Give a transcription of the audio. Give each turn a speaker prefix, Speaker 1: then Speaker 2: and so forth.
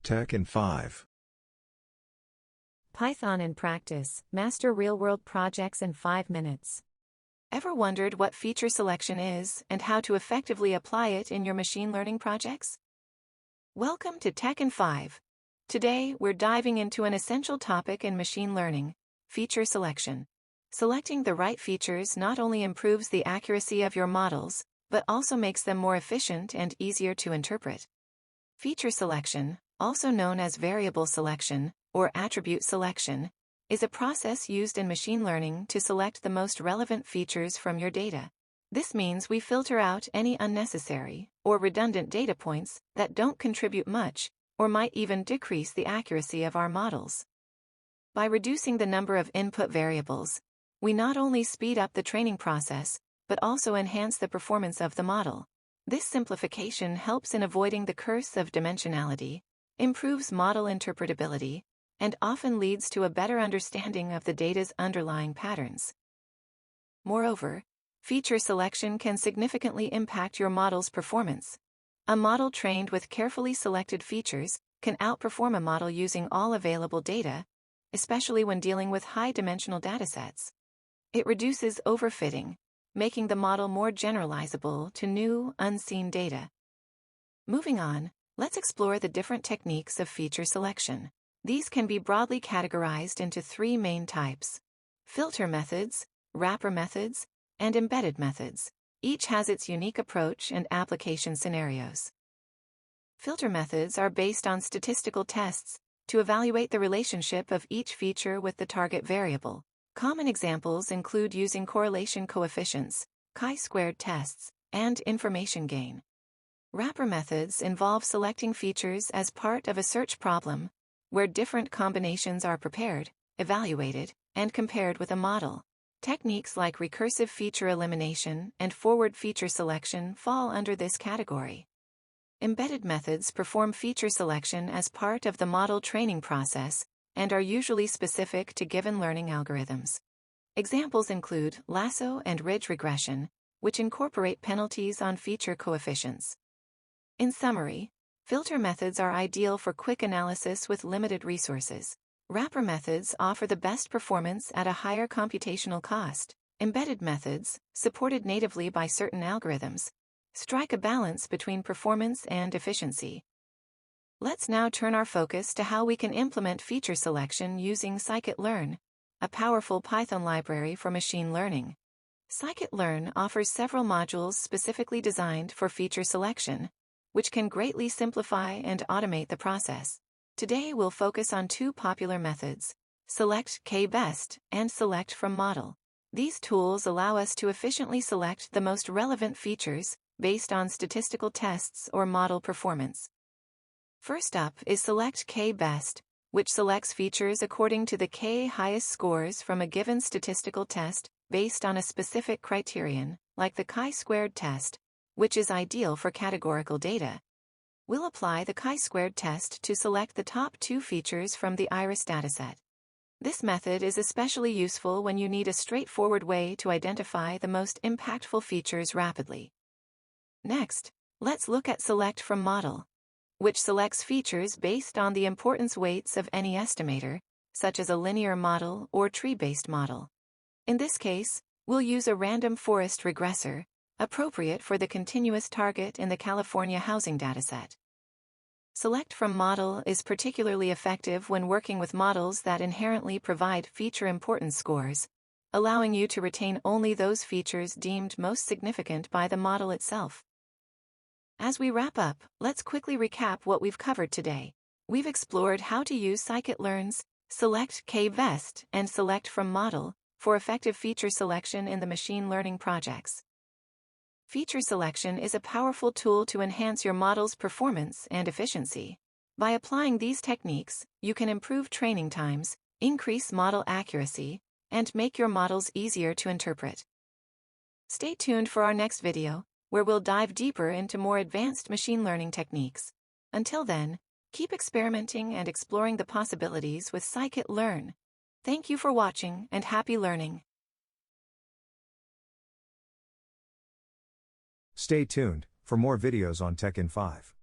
Speaker 1: Tech in 5.
Speaker 2: Python in practice, master real-world projects in 5 minutes. Ever wondered what feature selection is and how to effectively apply it in your machine learning projects? Welcome to Tech in 5. Today, we're diving into an essential topic in machine learning, feature selection. Selecting the right features not only improves the accuracy of your models, but also makes them more efficient and easier to interpret. Feature selection, also known as variable selection or attribute selection, is a process used in machine learning to select the most relevant features from your data. This means we filter out any unnecessary or redundant data points that don't contribute much or might even decrease the accuracy of our models. By reducing the number of input variables, we not only speed up the training process, but also enhance the performance of the model. This simplification helps in avoiding the curse of dimensionality, improves model interpretability, and often leads to a better understanding of the data's underlying patterns. Moreover, feature selection can significantly impact your model's performance. A model trained with carefully selected features can outperform a model using all available data, especially when dealing with high-dimensional datasets. It reduces overfitting, making the model more generalizable to new, unseen data. Moving on, let's explore the different techniques of feature selection. These can be broadly categorized into 3 main types: filter methods, wrapper methods, and embedded methods. Each has its unique approach and application scenarios. Filter methods are based on statistical tests to evaluate the relationship of each feature with the target variable. Common examples include using correlation coefficients, chi-squared tests, and information gain. Wrapper methods involve selecting features as part of a search problem, where different combinations are prepared, evaluated, and compared with a model. Techniques like recursive feature elimination and forward feature selection fall under this category. Embedded methods perform feature selection as part of the model training process and are usually specific to given learning algorithms. Examples include lasso and ridge regression, which incorporate penalties on feature coefficients. In summary, filter methods are ideal for quick analysis with limited resources. Wrapper methods offer the best performance at a higher computational cost. Embedded methods, supported natively by certain algorithms, strike a balance between performance and efficiency. Let's now turn our focus to how we can implement feature selection using scikit-learn, a powerful Python library for machine learning. Scikit-learn offers several modules specifically designed for feature selection, which can greatly simplify and automate the process. Today we'll focus on 2 popular methods, SelectKBest and SelectFromModel. These tools allow us to efficiently select the most relevant features based on statistical tests or model performance. First up is SelectKBest, which selects features according to the k highest scores from a given statistical test based on a specific criterion, like the chi-squared test, which is ideal for categorical data. We'll apply the chi-squared test to select the top 2 features from the iris dataset. This method is especially useful when you need a straightforward way to identify the most impactful features rapidly. Next, let's look at SelectFromModel, which selects features based on the importance weights of any estimator, such as a linear model or tree-based model. In this case, we'll use a random forest regressor, appropriate for the continuous target in the California housing dataset. SelectFromModel is particularly effective when working with models that inherently provide feature importance scores, allowing you to retain only those features deemed most significant by the model itself. As we wrap up, let's quickly recap what we've covered today. We've explored how to use scikit-learn's SelectKBest and SelectFromModel for effective feature selection in the machine learning projects. Feature selection is a powerful tool to enhance your model's performance and efficiency. By applying these techniques, you can improve training times, increase model accuracy, and make your models easier to interpret. Stay tuned for our next video, where we'll dive deeper into more advanced machine learning techniques. Until then, keep experimenting and exploring the possibilities with scikit-learn. Thank you for watching and happy learning.
Speaker 1: Stay tuned for more videos on Tech in 5.